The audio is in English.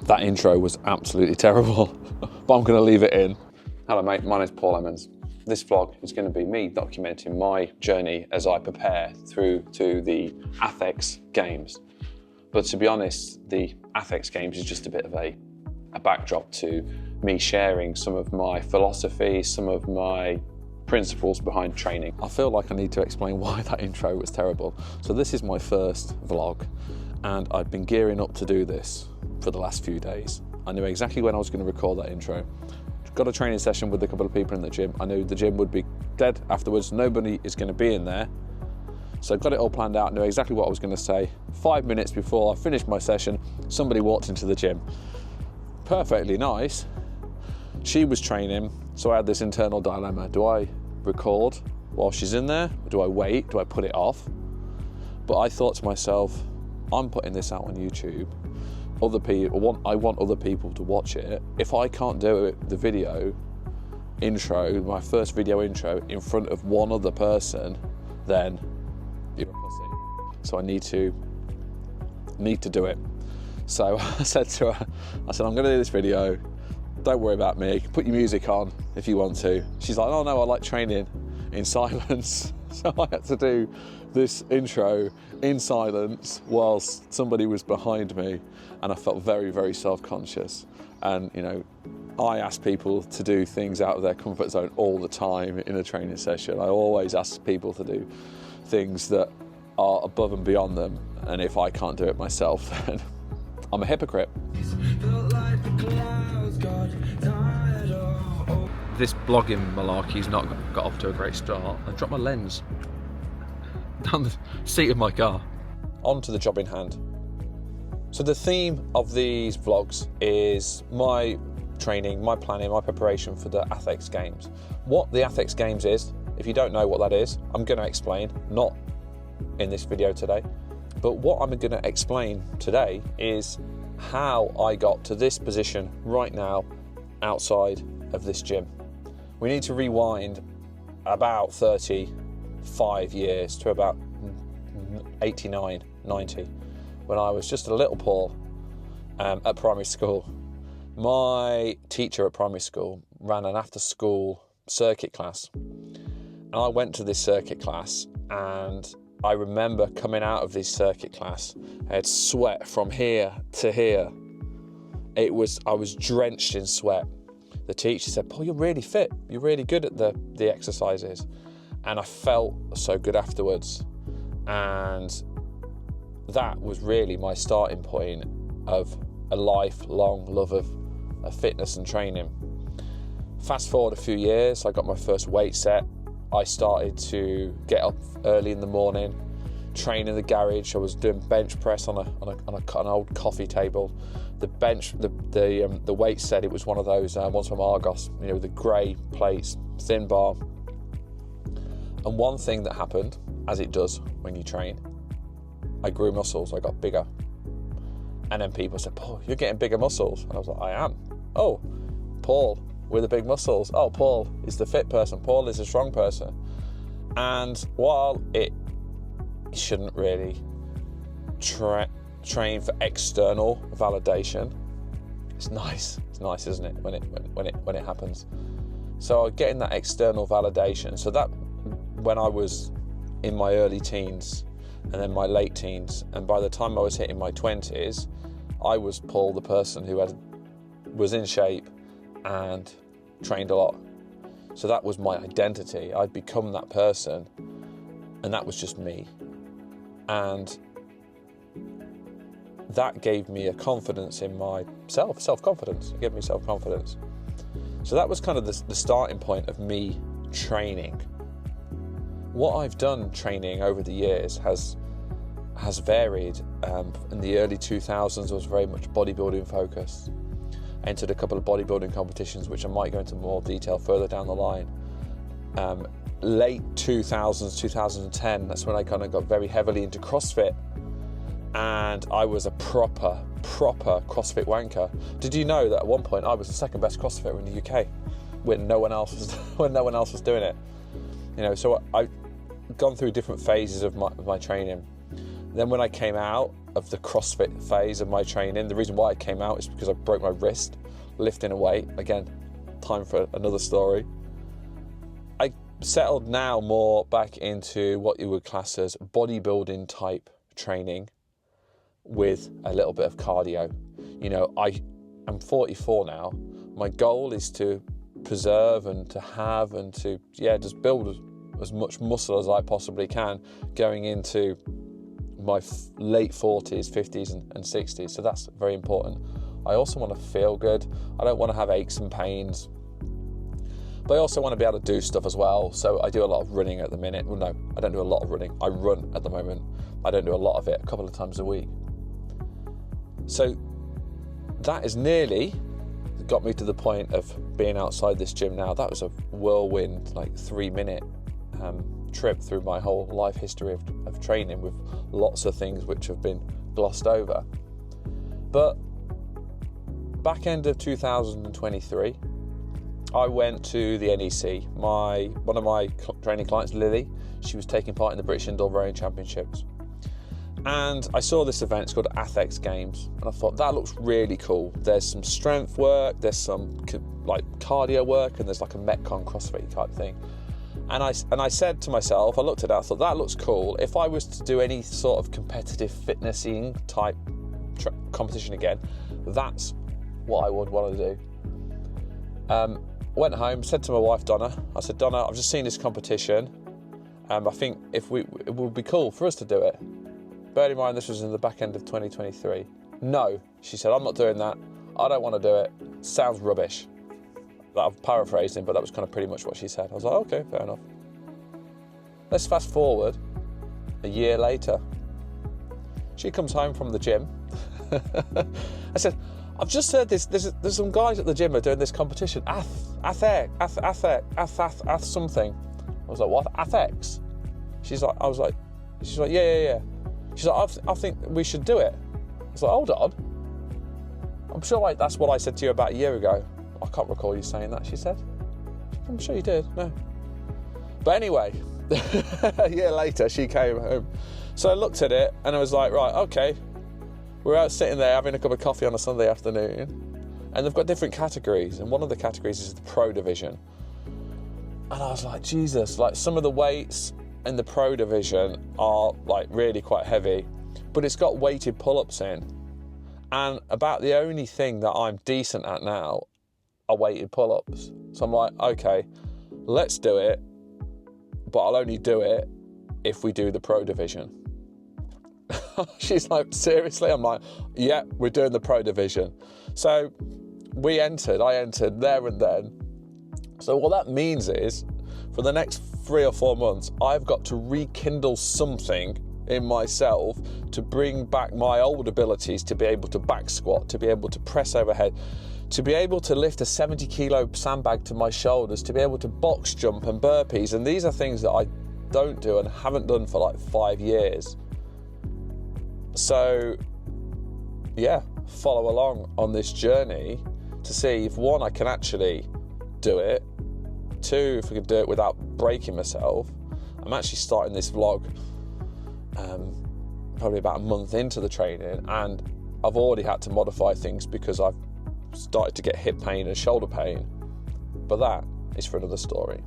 That intro was absolutely terrible, but I'm going to leave it in. Hello mate, my name's Paul Emmons. This vlog is going to be me documenting my journey as I prepare through to the ATHX Games. But to be honest, the ATHX Games is just a bit of a backdrop to me sharing some of my philosophy, some of my principles behind training. I feel like I need to explain why that intro was terrible. So this is my first vlog, and I've been gearing up to do this for the last few days. I knew exactly when I was going to record that intro. Got a training session with a couple of people in the gym. I knew the gym would be dead afterwards. Nobody is going to be in there. So I got it all planned out, knew exactly what I was going to say. 5 minutes before I finished my session, somebody walked into the gym. Perfectly nice. She was training, so I had this internal dilemma. Do I record while she's in there? Or do I wait? Do I put it off? But I thought to myself, I'm putting this out on YouTube. Other people, I want other people to watch it. If I can't do it, the video intro, my first video intro, in front of one other person, then you're a pussy. So I need to do it. So I said to her, I'm going to do this video. Don't worry about me. Put your music on if you want to. She's like, oh no, I like training in silence. So I had to do this intro in silence whilst somebody was behind me, and I felt very, very self-conscious. And you know, I ask people to do things out of their comfort zone all the time in a training session. I always ask people to do things that are above and beyond them, and if I can't do it myself, then I'm a hypocrite. This blogging malarkey's not got off to a great start. I dropped my lens down the seat of my car. On to the job in hand. So the theme of these vlogs is my training, my planning, my preparation for the ATHX Games. What the ATHX Games is, if you don't know what that is, I'm going to explain, not in this video today. But what I'm going to explain today is how I got to this position right now outside of this gym. We need to rewind about 35 years to about 89, 90, when I was just a little Paul at primary school. My teacher at primary school ran an after-school circuit class. And I went to this circuit class, and I remember coming out of this circuit class, I had sweat from here to here. I was drenched in sweat. The teacher said, Paul, you're really fit. You're really good at the exercises. And I felt so good afterwards. And that was really my starting point of a lifelong love of fitness and training. Fast forward a few years, I got my first weight set. I started to get up early in the morning, train in the garage. I was doing bench press on an old coffee table. The weight set, it was one of those ones from Argos, you know, the grey plates, thin bar. And one thing that happened, as it does when you train, I grew muscles. I got bigger. And then people said, Paul, you're getting bigger muscles. And I was like, I am. Oh, Paul with the big muscles. Oh, Paul is the fit person. Paul is the strong person. And while it shouldn't really train for external validation, it's nice. It's nice, isn't it, when it happens? So getting that external validation. So that when I was in my early teens and then my late teens, and by the time I was hitting my 20s, I was Paul, the person who was in shape and trained a lot. So that was my identity. I'd become that person, and that was just me. And that gave me a confidence in myself, self-confidence. It gave me self-confidence. So that was kind of the starting point of me training. What I've done training over the years has varied. In the early 2000s, I was very much bodybuilding focused. Entered a couple of bodybuilding competitions, which I might go into more detail further down the line. Late 2000s, 2010, that's when I kind of got very heavily into CrossFit. And I was a proper CrossFit wanker. Did you know that at one point I was the second best CrossFitter in the UK when no one else was doing it? You know, so I've gone through different phases of my training. Then when I came out of the CrossFit phase of my training, the reason why I came out is because I broke my wrist lifting a weight. Again, time for another story. I settled now more back into what you would class as bodybuilding type training with a little bit of cardio. You know, I'm 44 now. My goal is to preserve and to have and to, just build as much muscle as I possibly can going into my late 40s, 50s and 60s. So that's very important. I also want to feel good. I don't want to have aches and pains. But I also want to be able to do stuff as well. So I do a lot of running at the minute. Well, no, I don't do a lot of running. I run at the moment. I don't do a lot of it, a couple of times a week. So that is nearly got me to the point of being outside this gym now. That was a whirlwind, like 3-minute trip through my whole life history of training, with lots of things which have been glossed over. But back end of 2023, I went to the NEC. One of my training clients, Lily, she was taking part in the British Indoor Rowing Championships. And I saw this event, it's called ATHX Games, and I thought that looks really cool. There's some strength work, there's some like cardio work, and there's like a Metcon CrossFit type thing. And I said to myself, I looked at that, I thought that looks cool. If I was to do any sort of competitive fitnessing type competition again, that's what I would want to do. Went home, said to my wife Donna, I said, Donna, I've just seen this competition. I think it would be cool for us to do it. Bear in mind, this was in the back end of 2023. No, she said, I'm not doing that. I don't want to do it. Sounds rubbish. I'm paraphrasing, but that was kind of pretty much what she said. I was like, okay, fair enough. Let's fast forward a year later. She comes home from the gym. I said, I've just heard there's some guys at the gym are doing this competition. ATHX something. I was like, what? ATHX? She's like, yeah. She's like, I think we should do it. I was like, hold on. I'm sure that's what I said to you about a year ago. I can't recall you saying that, she said. I'm sure you did, no. But anyway, a year later, she came home. So I looked at it and I was like, right, okay. We're out sitting there having a cup of coffee on a Sunday afternoon, and they've got different categories, and one of the categories is the Pro Division. And I was like, Jesus, like some of the weights in the Pro Division are like really quite heavy, but it's got weighted pull-ups in. And about the only thing that I'm decent at now are weighted pull-ups. So I'm like, okay, let's do it, but I'll only do it if we do the Pro Division. She's like, seriously? I'm like, yeah, we're doing the Pro Division. So I entered there and then. So what that means is, for the next 3 or 4 months, I've got to rekindle something in myself to bring back my old abilities, to be able to back squat, to be able to press overhead, to be able to lift a 70 kilo sandbag to my shoulders, to be able to box jump and burpees. And these are things that I don't do and haven't done for like 5 years. So yeah, follow along on this journey to see if, one, I can actually do it, 2, if I can do it without breaking myself. I'm actually starting this vlog probably about a month into the training, and I've already had to modify things because I've started to get hip pain and shoulder pain, but that is for another story.